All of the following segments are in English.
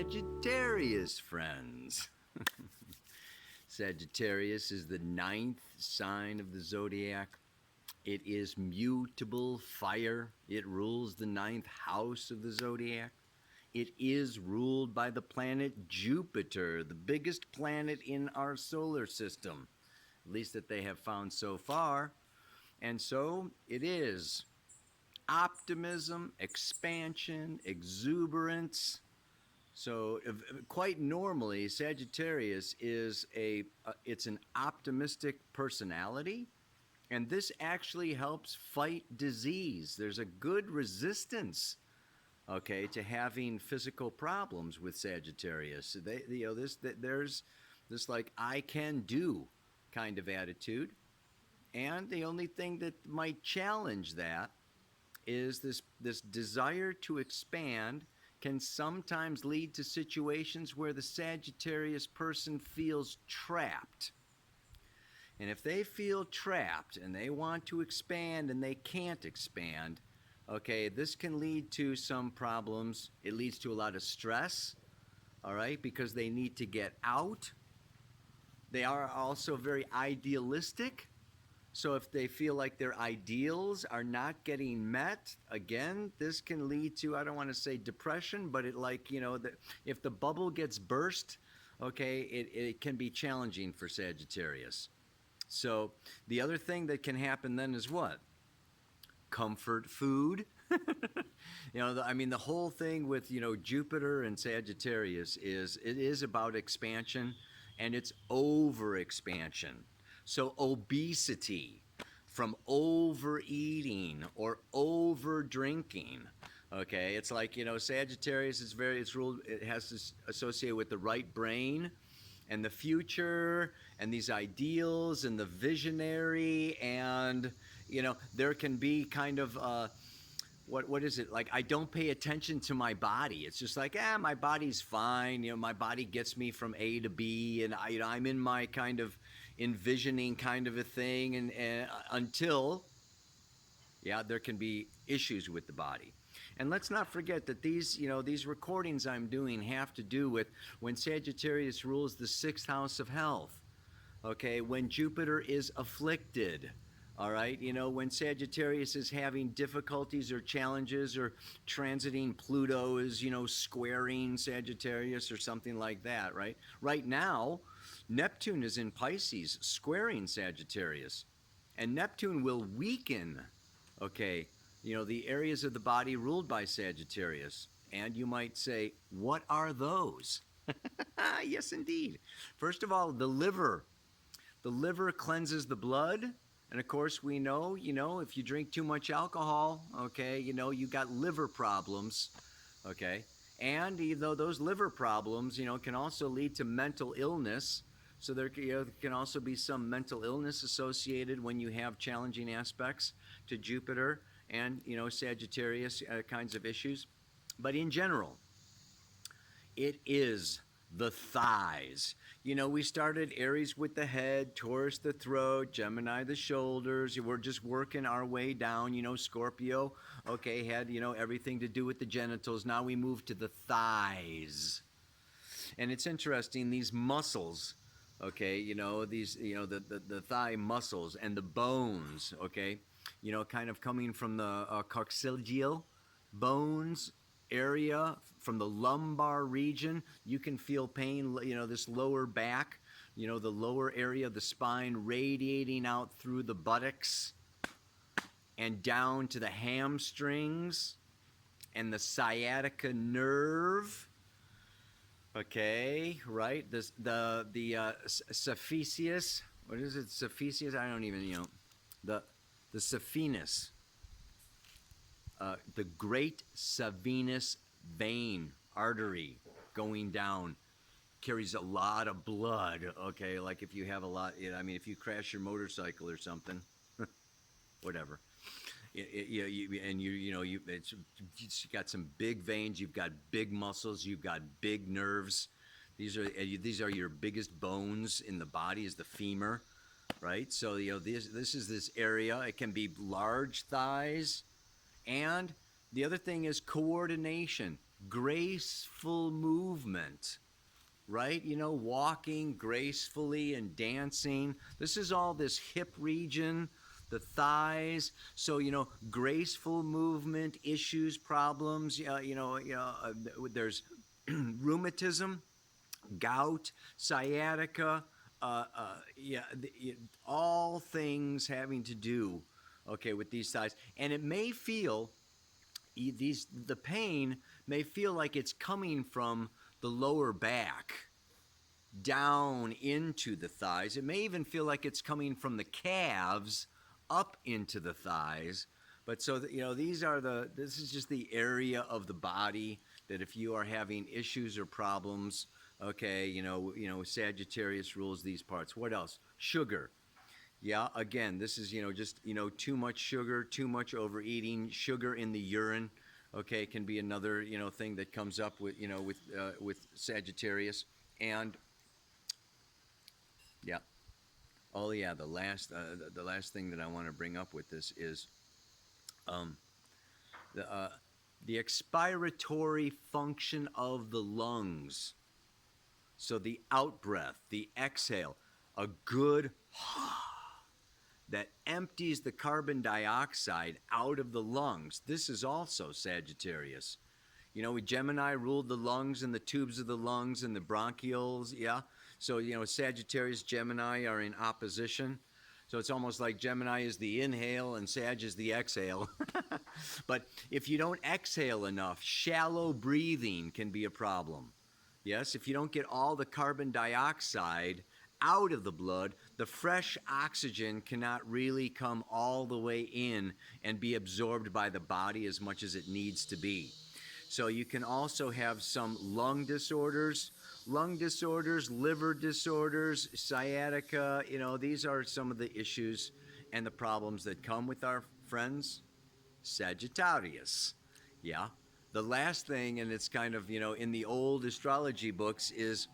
Sagittarius friends. Sagittarius is the 9th sign of the zodiac. It is mutable fire. It rules the 9th house of the zodiac. It is ruled by the planet Jupiter, the biggest planet in our solar system, at least that they have found so far. And so it is optimism, expansion, exuberance. So quite normally, Sagittarius is it's an optimistic personality, and this actually helps fight disease. There's a good resistance, okay, to having physical problems with Sagittarius. There's this like I can do kind of attitude, and the only thing that might challenge that is this desire to expand can sometimes lead to situations where the Sagittarius person feels trapped. And if they feel trapped and they want to expand and they can't expand, okay, this can lead to some problems. It leads to a lot of stress, all right, because they need to get out. They are also very idealistic. So if they feel like their ideals are not getting met, again, this can lead to, I don't want to say depression, but if the bubble gets burst, okay, it can be challenging for Sagittarius. So the other thing that can happen then is what? Comfort food. The whole thing with, Jupiter and Sagittarius is about expansion, and it's over expansion. So obesity from overeating or over drinking, okay? It's like, Sagittarius it has to associate with the right brain and the future and these ideals and the visionary, and, there can be kind of, what is it? Like, I don't pay attention to my body. It's just like, my body's fine. My body gets me from A to B, and I'm in my kind of envisioning kind of a thing, and until, there can be issues with the body. And let's not forget that these recordings I'm doing have to do with when Sagittarius rules the 6th house of health. Okay, when Jupiter is afflicted. All right, when Sagittarius is having difficulties or challenges, or transiting Pluto is, squaring Sagittarius or something like that, right? Right now, Neptune is in Pisces, squaring Sagittarius. And Neptune will weaken, okay, the areas of the body ruled by Sagittarius. And you might say, what are those? Yes, indeed. First of all, the liver. The liver cleanses the blood. And of course, we know, if you drink too much alcohol, okay, you got liver problems, okay? And though those liver problems, can also lead to mental illness. So there can also be some mental illness associated when you have challenging aspects to Jupiter and, Sagittarius kinds of issues. But in general, it is the thighs. We started Aries with the head, Taurus the throat, Gemini the shoulders. We're just working our way down. Scorpio, okay, had, everything to do with the genitals. Now we move to the thighs. And it's interesting, these muscles, okay, the thigh muscles and the bones, okay, kind of coming from the coccygeal bones area, from the lumbar region. You can feel pain, this lower back, the lower area of the spine radiating out through the buttocks and down to the hamstrings and the sciatica nerve. Okay, right? The saphenous, what is it? Saphenous? I don't even the saphenous. The great saphenous vein artery going down carries a lot of blood. Okay, like if you have a lot, if you crash your motorcycle or something, whatever. It's got some big veins. You've got big muscles. You've got big nerves. These are your biggest bones in the body. Is the femur, right? So this is this area. It can be large thighs. And the other thing is coordination. graceful movement, right? You know, walking gracefully and dancing. This is all this hip region, the thighs. So, you know, graceful movement, issues, problems. There's rheumatism, gout, sciatica, all things having to do, okay, with these thighs. And it may feel the pain may feel like it's coming from the lower back down into the thighs. It may even feel like it's coming from the calves up into the thighs. But so that, you know, this is just the area of the body that if you are having issues or problems, okay, Sagittarius rules these parts. What else? Sugar. Yeah, again, this is, just, too much sugar, too much overeating, sugar in the urine, okay, can be another, thing that comes up with Sagittarius. And yeah, oh yeah, the last thing that I want to bring up with this is um, the uh, the expiratory function of the lungs. So the out breath, the exhale, a good that empties the carbon dioxide out of the lungs. This is also Sagittarius. Gemini ruled the lungs and the tubes of the lungs and the bronchioles, yeah? So, Sagittarius, Gemini are in opposition. So it's almost like Gemini is the inhale and Sag is the exhale. But if you don't exhale enough, shallow breathing can be a problem. Yes, if you don't get all the carbon dioxide out of the blood, the fresh oxygen cannot really come all the way in and be absorbed by the body as much as it needs to be. So you can also have some lung disorders, liver disorders, sciatica. These are some of the issues and the problems that come with our friends Sagittarius. Yeah. The last thing, and it's kind of, in the old astrology books, is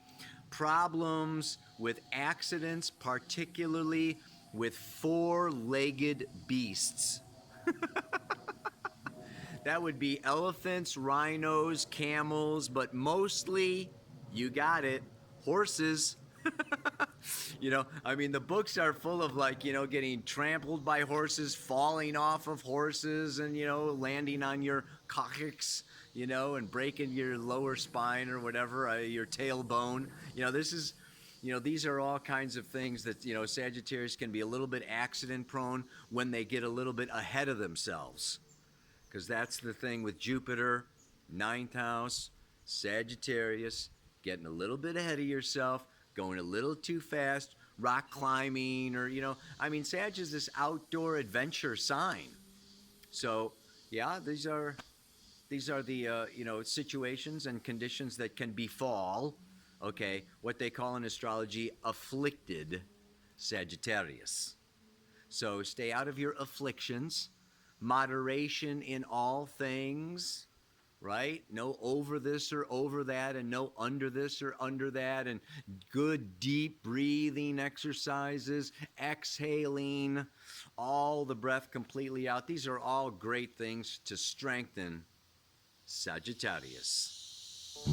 problems with accidents, particularly with four-legged beasts. That would be elephants, rhinos, camels, but mostly, you got it, horses. The books are full of getting trampled by horses, falling off of horses, and, landing on your coccyx, and breaking your lower spine or whatever, your tailbone. These are all kinds of things that, Sagittarius can be a little bit accident prone when they get a little bit ahead of themselves. Because that's the thing with Jupiter, ninth house, Sagittarius, getting a little bit ahead of yourself, going a little too fast, rock climbing, or, Sag is this outdoor adventure sign. So, yeah, these are the, situations and conditions that can befall, okay, what they call in astrology afflicted Sagittarius. So stay out of your afflictions, moderation in all things, right? No over this or over that, and no under this or under that, and good deep breathing exercises, exhaling all the breath completely out. These are all great things to strengthen Sagittarius.